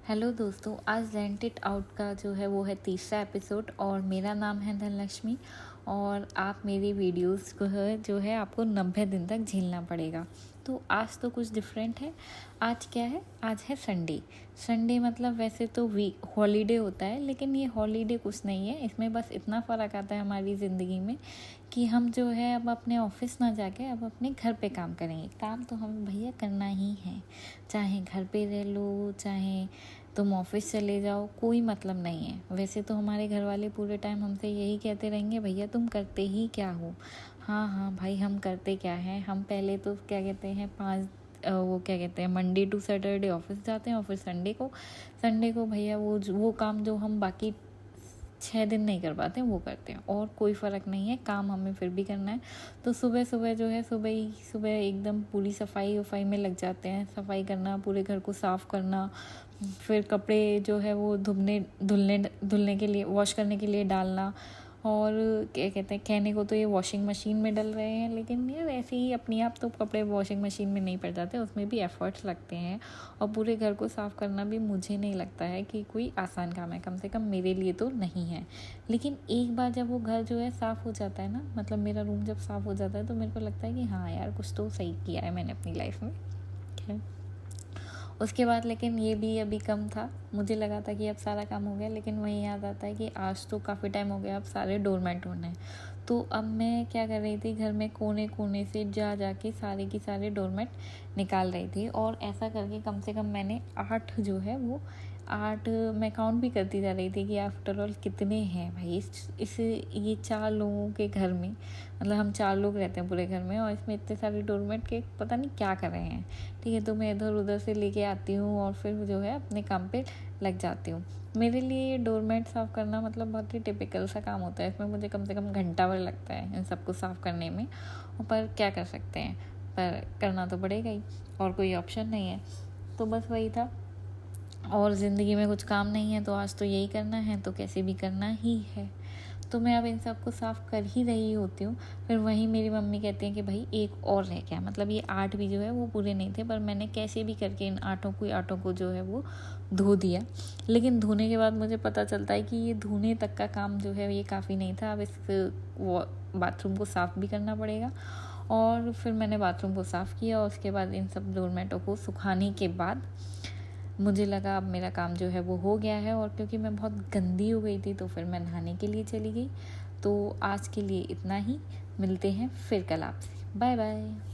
Hello दोस्तों, आज rent it out का जो है वो है तीसरा एपिसोड और मेरा नाम है धनलक्ष्मी। और आप मेरी वीडियोस को जो है आपको 90 दिन तक झेलना पड़ेगा। तो आज तो कुछ डिफरेंट है। आज क्या है? आज है संडे। संडे मतलब वैसे तो वीक हॉलीडे होता है, लेकिन ये हॉलीडे कुछ नहीं है। इसमें बस इतना फ़र्क आता है हमारी ज़िंदगी में कि हम जो है अब अपने ऑफिस ना जाके अब अपने घर पे काम करेंगे। काम तो हमें भैया करना ही है, चाहे घर पे रह लो, चाहे तुम ऑफिस चले जाओ, कोई मतलब नहीं है। वैसे तो हमारे घर वाले पूरे टाइम हमसे यही कहते रहेंगे, भैया तुम करते ही क्या हो। हाँ हाँ भाई, हम करते क्या है। हम पहले तो क्या कहते हैं वो क्या कहते हैं मंडे टू सैटरडे ऑफिस जाते हैं और फिर संडे को भैया वो काम जो हम बाकी 6 दिन नहीं कर पाते वो करते हैं। और कोई फ़र्क नहीं है, काम हमें फिर भी करना है। तो सुबह सुबह जो है सुबह एकदम पूरी सफाई वफाई में लग जाते हैं। सफाई करना, पूरे घर को साफ़ करना, फिर कपड़े जो है वो धुलने के लिए, वॉश करने के लिए डालना। और क्या कहते हैं, कहने को तो ये वॉशिंग मशीन में डल रहे हैं, लेकिन यार ऐसे ही अपनी आप तो कपड़े वॉशिंग मशीन में नहीं पड़ जाते, उसमें भी एफ़र्ट्स लगते हैं। और पूरे घर को साफ़ करना भी मुझे नहीं लगता है कि कोई आसान काम है, कम से कम मेरे लिए तो नहीं है। लेकिन एक बार जब वो घर जो है साफ़ हो जाता है ना, मतलब मेरा रूम जब साफ़ हो जाता है, तो मेरे को लगता है कि हाँ यार, कुछ तो सही किया है मैंने अपनी लाइफ में। खैर, उसके बाद लेकिन ये भी अभी कम था। मुझे लगा था कि अब सारा काम हो गया, लेकिन वही याद आता है कि आज तो काफ़ी टाइम हो गया, अब सारे डोरमेट होने हैं। तो अब मैं क्या कर रही थी, घर में कोने कोने से जा के सारे की सारे डोरमेट निकाल रही थी। और ऐसा करके कम से कम मैंने 8 जो है वो 8 मैं काउंट भी करती जा रही थी कि आफ्टर ऑल कितने हैं भाई ये 4 लोगों के घर में। मतलब हम 4 लोग रहते हैं पूरे घर में, और इसमें इतने सारे डोरमेट के पता नहीं क्या कर रहे हैं। ठीक है, तो मैं इधर उधर से लेके आती हूँ और फिर जो है अपने काम पे लग जाती हूँ। मेरे लिए ये डोरमेट साफ़ करना मतलब बहुत ही टिपिकल सा काम होता है। इसमें मुझे कम से कम घंटा भर लगता है इन सबको साफ़ करने में। पर क्या कर सकते हैं, पर करना तो पड़ेगा ही, और कोई ऑप्शन नहीं है। तो बस वही था। और ज़िंदगी में कुछ काम नहीं है तो आज तो यही करना है, तो कैसे भी करना ही है। तो मैं अब इन सब को साफ़ कर ही रही होती हूँ। फिर वहीं मेरी मम्मी कहती हैं कि भाई एक और रह गया, मतलब ये 8 भी जो है वो पूरे नहीं थे, पर मैंने कैसे भी करके इन आठों को जो है वो धो दिया। लेकिन धोने के बाद मुझे पता चलता है कि ये धोने तक का काम जो है ये काफ़ी नहीं था। अब इस बाथरूम को साफ़ भी करना पड़ेगा। और फिर मैंने बाथरूम को साफ़ किया, और उसके बाद इन सब डोरमेटों को सुखाने के बाद मुझे लगा अब मेरा काम जो है वो हो गया है। और क्योंकि मैं बहुत गंदी हो गई थी, तो फिर मैं नहाने के लिए चली गई। तो आज के लिए इतना ही। मिलते हैं फिर कल आपसे। Bye bye.